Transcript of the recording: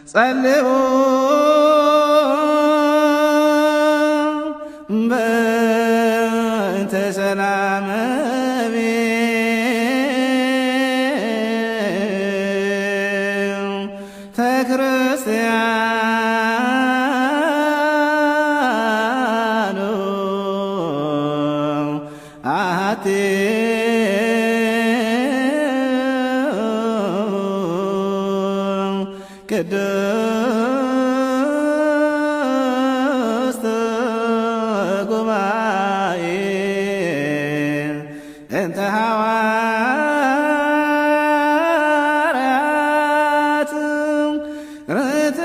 ጸልኡ በእንተ ሰላመ ቤተ ክርስቲያኑ አሐቲ ቅድስት ጉባኤ እንተ ሐዋርያት ርትዕት